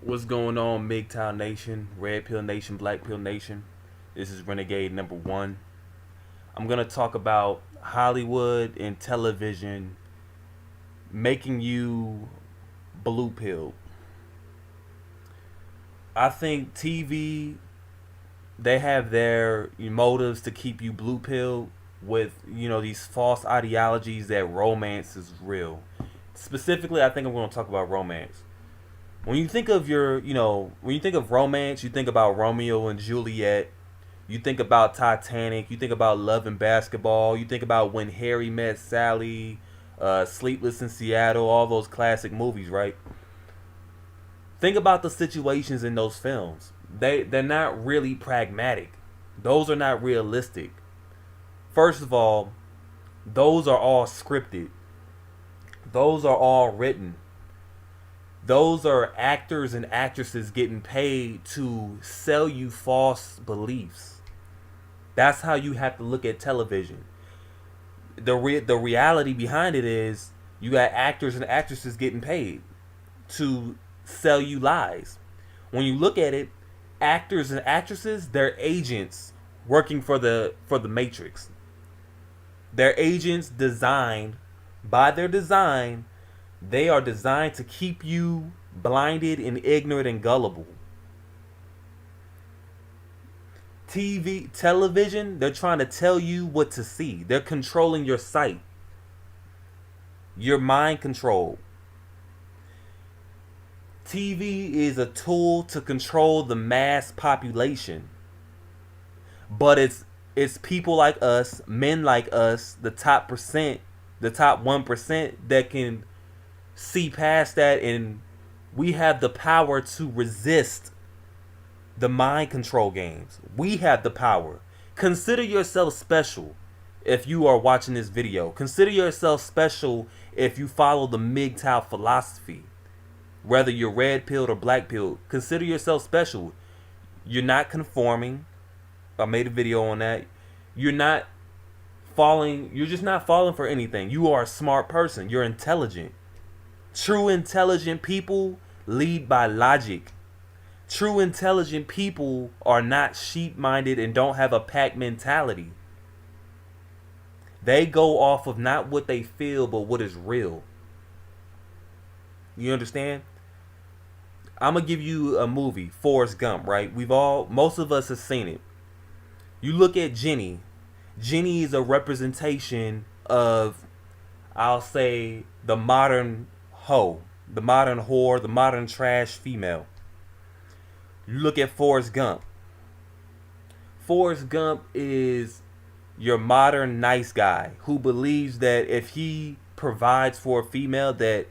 What's going on, MGTOW Nation, Red Pill Nation, Black Pill Nation? This is Renegade #1. I'm going to talk about Hollywood and television making you blue pill. I think TV, they have their motives to keep you blue pill with, these false ideologies that romance is real. Specifically, I think I'm going to talk about romance. When you think of when you think of romance, you think about Romeo and Juliet. You think about Titanic. You think about Love and Basketball. You think about When Harry Met Sally, Sleepless in Seattle, all those classic movies, right? Think about the situations in those films. They're not really pragmatic. Those are not realistic. First of all, those are all scripted. Those are all written. Those are actors and actresses getting paid to sell you false beliefs. That's how you have to look at television. The reality behind it is you got actors and actresses getting paid to sell you lies. When you look at it, actors and actresses, they're agents working for the Matrix. They're agents designed by their design. They are designed to keep you blinded and ignorant and gullible. Television, they're trying to tell you what to see. They're controlling your sight. Your mind control. TV is a tool to control the mass population. But it's people like us, men like us, the top 1% that can see past that, and we have the power to resist the mind control games. We have the power. Consider yourself special if you are watching this video. Consider yourself special if you follow the MGTOW philosophy. Whether you're red pilled or black pilled, consider yourself special. You're not conforming. I made a video on that. You're just not falling for anything. You are a smart person. You're intelligent. True intelligent people lead by logic. True intelligent people are not sheep-minded and don't have a pack mentality. They go off of not what they feel, but what is real. You understand? I'm going to give you a movie, Forrest Gump, right? Most of us have seen it. You look at Jenny. Jenny is a representation of, I'll say, the modern hoe, the modern whore, the modern trash female. You look at Forrest Gump. Forrest Gump is your modern nice guy who believes that if he provides for a female, that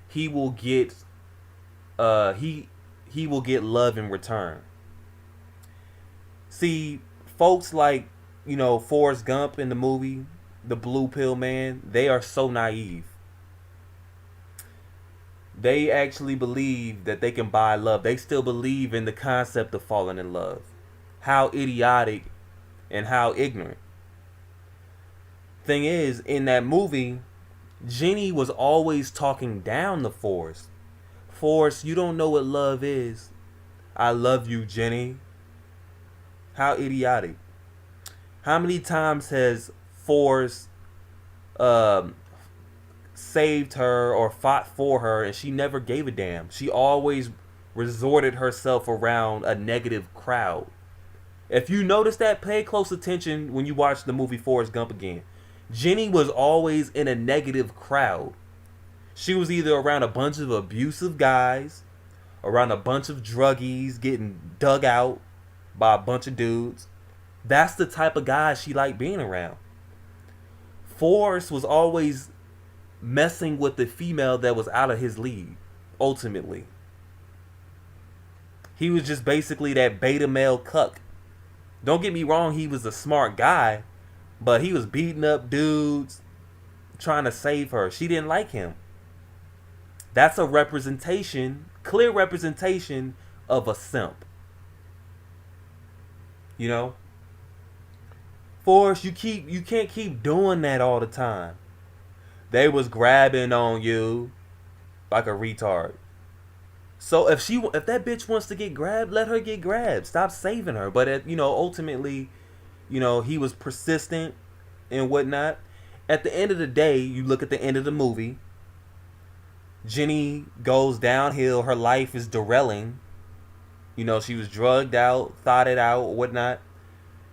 he will get he will get love in return. See, folks like, Forrest Gump in the movie, the Blue Pill Man, they are so naive. They actually believe that they can buy love. They still believe in the concept of falling in love. How idiotic and how ignorant. Thing is, in that movie, Jenny was always talking down to Forrest. Forrest, you don't know what love is. I love you, Jenny. How idiotic. How many times has Forrest saved her or fought for her and she never gave a damn? She always resorted herself around a negative crowd. If you notice that, pay close attention when you watch the movie Forrest Gump again. Jenny was always in a negative crowd. She was either around a bunch of abusive guys, around a bunch of druggies getting dug out by a bunch of dudes. That's the type of guy she liked being around. Forrest was always messing with the female that was out of his league, ultimately. He was just basically that beta male cuck. Don't get me wrong, he was a smart guy, but he was beating up dudes, trying to save her. She didn't like him. That's a representation, clear representation of a simp. Forrest, you can't keep doing that all the time. They was grabbing on you like a retard. So if that bitch wants to get grabbed, let her get grabbed. Stop saving her. But ultimately, he was persistent and whatnot. At the end of the day, you look at the end of the movie. Jenny goes downhill. Her life is derailing. She was drugged out, thought it out, whatnot.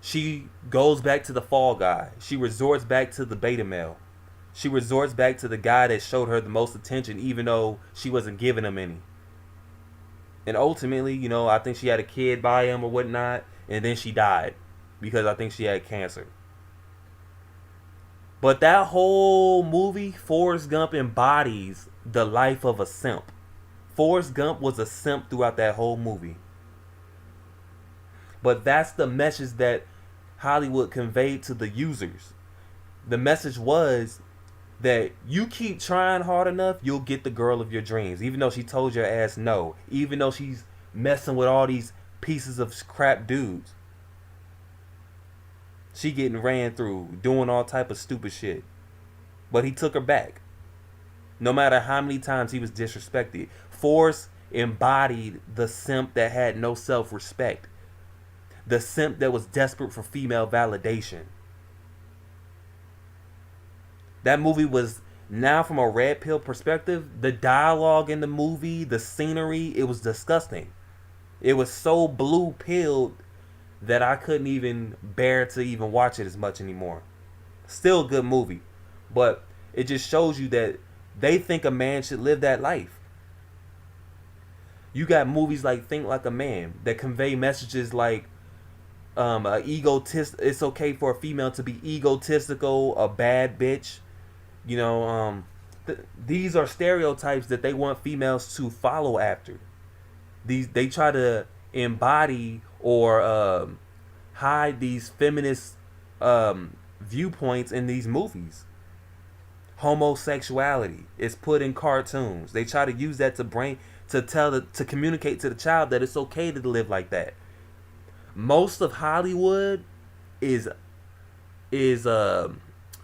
She goes back to the fall guy. She resorts back to the beta male. She resorts back to the guy that showed her the most attention, even though she wasn't giving him any. And ultimately, I think she had a kid by him or whatnot, and then she died because I think she had cancer. But that whole movie, Forrest Gump embodies the life of a simp. Forrest Gump was a simp throughout that whole movie. But that's the message that Hollywood conveyed to the users. The message was that you keep trying hard enough, you'll get the girl of your dreams. Even though she told your ass no. Even though she's messing with all these pieces of crap dudes. She getting ran through, doing all type of stupid shit. But he took her back. No matter how many times he was disrespected. Forrest embodied the simp that had no self-respect. The simp that was desperate for female validation. That movie was, now from a red pill perspective, the dialogue in the movie, the scenery, it was disgusting. It was so blue pilled that I couldn't even bear to even watch it as much anymore. Still a good movie. But it just shows you that they think a man should live that life. You got movies like Think Like a Man that convey messages like it's okay for a female to be egotistical, a bad bitch. These are stereotypes that they want females to follow after. They try to embody or hide these feminist viewpoints in these movies. Homosexuality is put in cartoons. They try to use that to communicate to the child that it's okay to live like that. Most of Hollywood is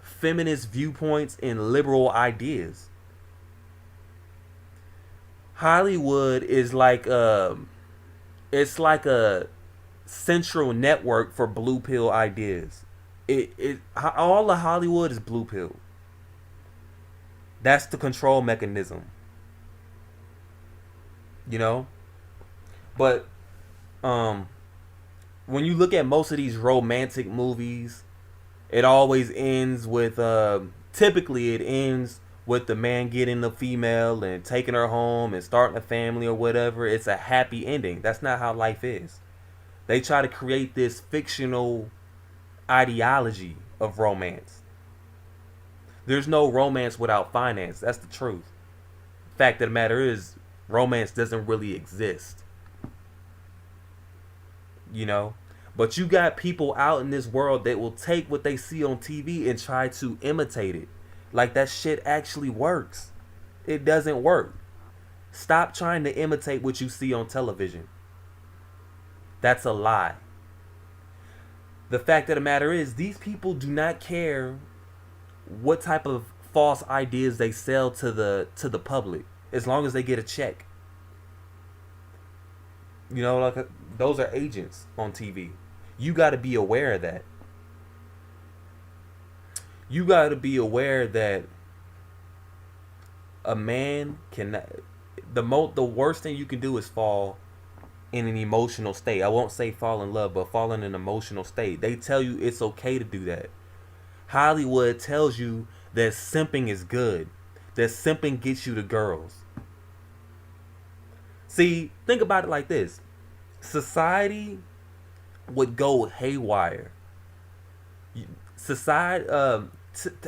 feminist viewpoints and liberal ideas. Hollywood is like it's like a central network for blue pill ideas. All of Hollywood is blue pill. That's the control mechanism. But when you look at most of these romantic movies, it always ends with typically it ends with the man getting the female and taking her home and starting a family or whatever. It's a happy ending. That's not how life is. They try to create this fictional ideology of romance. There's no romance without finance. That's the truth. Fact of the matter is, romance doesn't really exist. But you got people out in this world that will take what they see on TV and try to imitate it. Like that shit actually works. It doesn't work. Stop trying to imitate what you see on television. That's a lie. The fact of the matter is, these people do not care what type of false ideas they sell to the public, as long as they get a check. Those are agents on TV. You got to be aware of that. You got to be aware that a man cannot. The worst thing you can do is fall in an emotional state. I won't say fall in love, but fall in an emotional state. They tell you it's okay to do that. Hollywood tells you that simping is good. That simping gets you the girls. See, think about it like this. Society would go haywire.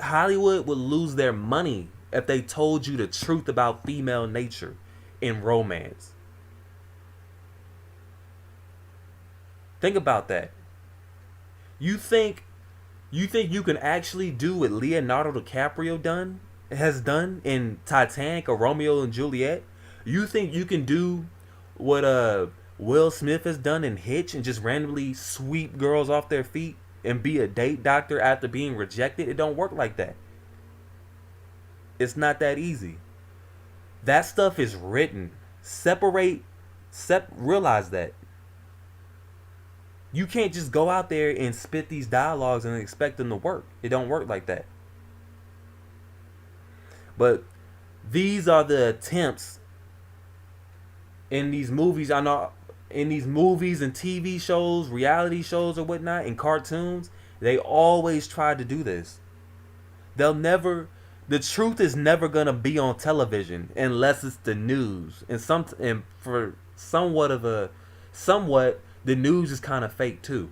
Hollywood would lose their money if they told you the truth about female nature in romance. Think about that. You think you can actually do what Leonardo DiCaprio has done in Titanic or Romeo and Juliet? You think you can do what Will Smith has done in Hitch and just randomly sweep girls off their feet and be a date doctor after being rejected? It don't work like that. It's not that easy. That stuff is written. Separate, realize that you can't just go out there and spit these dialogues and expect them to work. It don't work like that. But these are the attempts in these movies. I know in these movies and TV shows, reality shows or whatnot, and cartoons, they always try to do this. They'll never. The truth is never gonna be on television unless it's the news, and for somewhat the news is kind of fake too.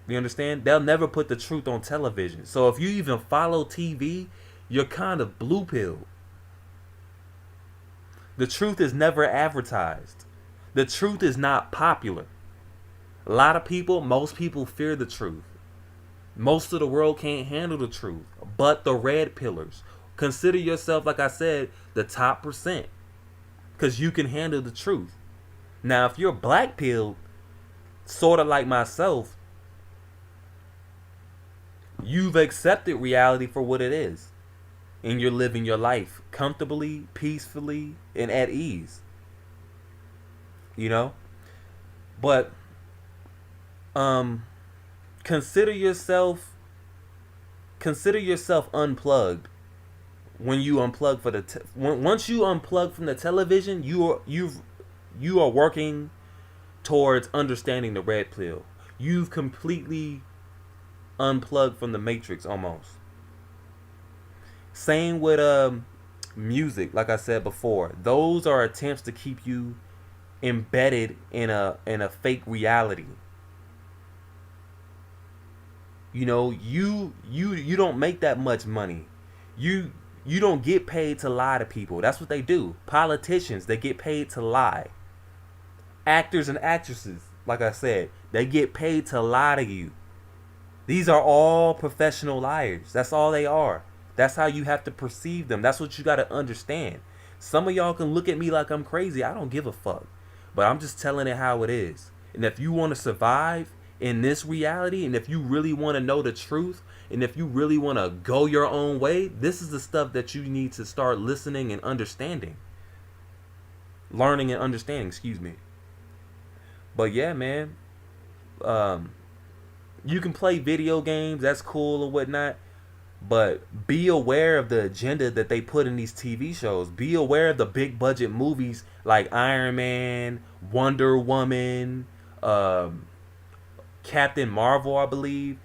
You understand? They'll never put the truth on television. So if you even follow TV, you're kind of blue pilled. The truth is never advertised. The truth is not popular. A lot of people, most people fear the truth. Most of the world can't handle the truth. But the red pillars. Consider yourself, like I said, the top percent. Because you can handle the truth. Now, if you're black pilled, sort of like myself, you've accepted reality for what it is. And you're living your life comfortably, peacefully, and at ease. You know? But consider yourself unplugged when you unplug for once you unplug from the television, you are working towards understanding the red pill. You've completely unplugged from the matrix almost. Same with music, like I said before. Those are attempts to keep you embedded in a fake reality. You know, you don't make that much money. You don't get paid to lie to people. That's what they do. Politicians, they get paid to lie. Actors and actresses, like I said, they get paid to lie to you. These are all professional liars. That's all they are. That's how you have to perceive them. That's what you got to understand. Some of y'all can look at me like I'm crazy. I don't give a fuck. But I'm just telling it how it is. And if you want to survive in this reality, and if you really want to know the truth, and if you really want to go your own way, this is the stuff that you need to start listening and understanding. Learning and understanding, excuse me. But yeah, man. You can play video games, that's cool or whatnot. But be aware of the agenda that they put in these TV shows. Be aware of the big budget movies like Iron Man, Wonder Woman, Captain Marvel, I believe.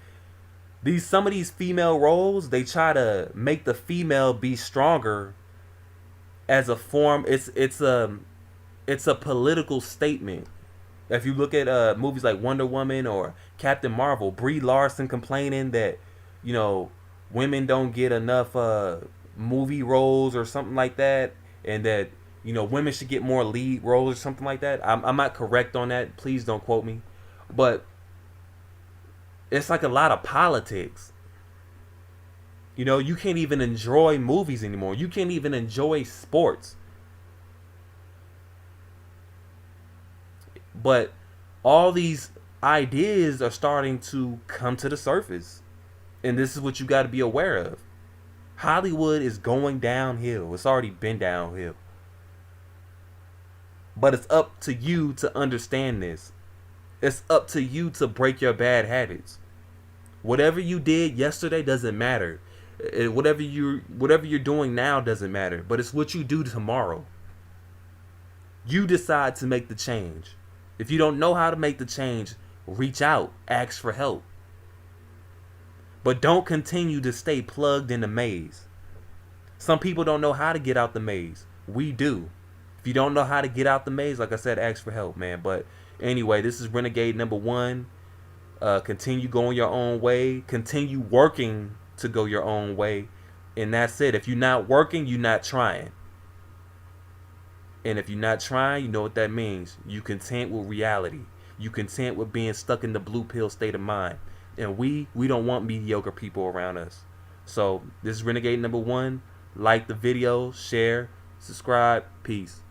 Some of these female roles, they try to make the female be stronger as a form. It's a political statement. If you look at movies like Wonder Woman or Captain Marvel, Brie Larson complaining that, you know, women don't get enough movie roles or something like that, and that, you know, women should get more lead roles or something like that. I'm not correct on that. Please don't quote me. But it's like a lot of politics. You know, you can't even enjoy movies anymore. You can't even enjoy sports. But all these ideas are starting to come to the surface. And this is what you got to be aware of. Hollywood is going downhill. It's already been downhill. But it's up to you to understand this. It's up to you to break your bad habits. Whatever you did yesterday doesn't matter. Whatever you're doing now doesn't matter. But it's what you do tomorrow. You decide to make the change. If you don't know how to make the change, reach out, ask for help. But don't continue to stay plugged in the maze. Some people don't know how to get out the maze. We do. If you don't know how to get out the maze, like I said, ask for help, man. But anyway, this is Renegade #1. Continue going your own way. Continue working to go your own way. And that's it. If you're not working, you're not trying. And if you're not trying, you know what that means. You content with reality. You content with being stuck in the blue pill state of mind. And we don't want mediocre people around us. So this is Renegade #1. Like the video, share, subscribe. Peace.